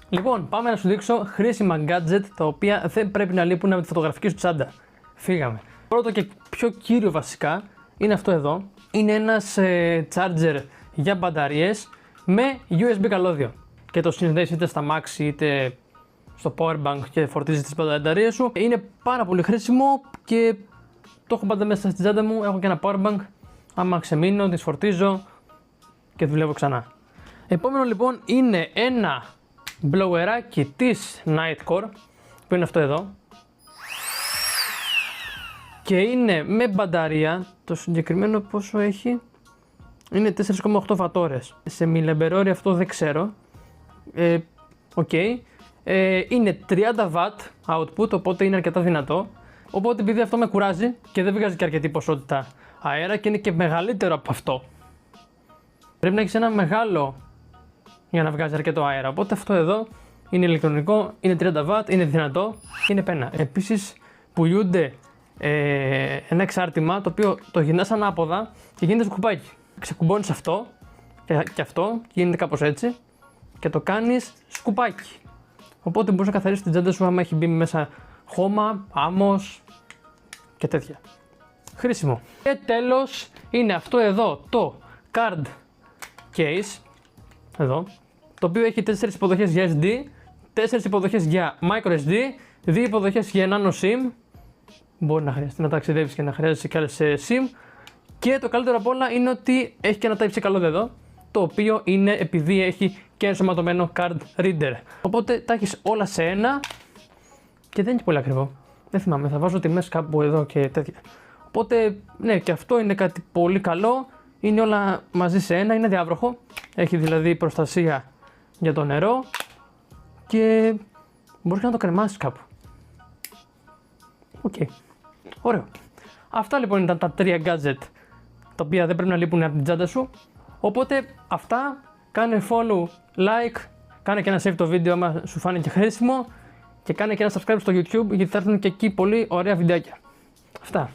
Λοιπόν, πάμε να σου δείξω χρήσιμα gadget τα οποία δεν πρέπει να λείπουν από τη φωτογραφική σου τσάντα. Φύγαμε. Πρώτο και πιο κύριο βασικά είναι αυτό εδώ. Είναι ένας charger για μπαταρίες με USB καλώδιο. Και το συνδέεις είτε στα Max είτε στο powerbank και φορτίζεις τις μπαταρίες σου. Είναι πάρα πολύ χρήσιμο και το έχω πάντα μέσα στην τσάντα μου. Έχω και ένα powerbank. Άμα ξεμείνω, τις φορτίζω και δουλεύω ξανά. Επόμενο λοιπόν είναι ένα blowerάκι της Nitecore που είναι αυτό εδώ και είναι με μπαταρία. Το συγκεκριμένο πόσο έχει? Είναι 4,8 βατόρες. Σε μιλιαμπερόρια αυτό δεν ξέρω. Είναι 30W output, οπότε είναι αρκετά δυνατό. Οπότε επειδή αυτό με κουράζει και δεν βγάζει και αρκετή ποσότητα αέρα και είναι και μεγαλύτερο από αυτό, πρέπει να έχεις ένα μεγάλο για να βγάζει αρκετό αέρα. Οπότε αυτό εδώ είναι ηλεκτρονικό, είναι 30W, είναι δυνατό και είναι πένα. Επίσης πουλούνται ένα εξάρτημα το οποίο το γυρνάς ανάποδα και γίνεται σκουπάκι. Ξεκουμπώνεις αυτό και αυτό και γίνεται κάπως έτσι και το κάνεις σκουπάκι. Οπότε μπορείς να καθαρίσεις την τσάντα σου άμα έχει μπει μέσα χώμα, άμμος και τέτοια. Χρήσιμο. Και τέλος είναι αυτό εδώ το card case, εδώ, το οποίο έχει 4 υποδοχές για SD, 4 υποδοχές για microSD, 2 υποδοχές για nano SIM, μπορεί να χρειαστεί να ταξιδεύεις και να χρειάζεσαι και άλλες SIM, και το καλύτερο απ' όλα είναι ότι έχει και ένα Type-C καλώδιο εδώ, το οποίο είναι επειδή έχει και ενσωματωμένο card reader. Οπότε τα έχεις όλα σε ένα και δεν είναι πολύ ακριβό. Δεν θυμάμαι, θα βάζω τιμές κάπου εδώ και τέτοια. Οπότε ναι, και αυτό είναι κάτι πολύ καλό. Είναι όλα μαζί σε ένα, είναι διάβροχο. Έχει δηλαδή προστασία για το νερό και μπορείς να το κρεμάσεις κάπου. Οκ. Ωραίο. Αυτά λοιπόν ήταν τα 3 gadget τα οποία δεν πρέπει να λείπουν από την τσάντα σου. Οπότε αυτά, κάνε follow, like, κάνε και ένα save το βίντεο άμα σου φάνηκε χρήσιμο και κάνε και ένα subscribe στο YouTube γιατί θα έρθουν και εκεί πολύ ωραία βιντεάκια. Αυτά.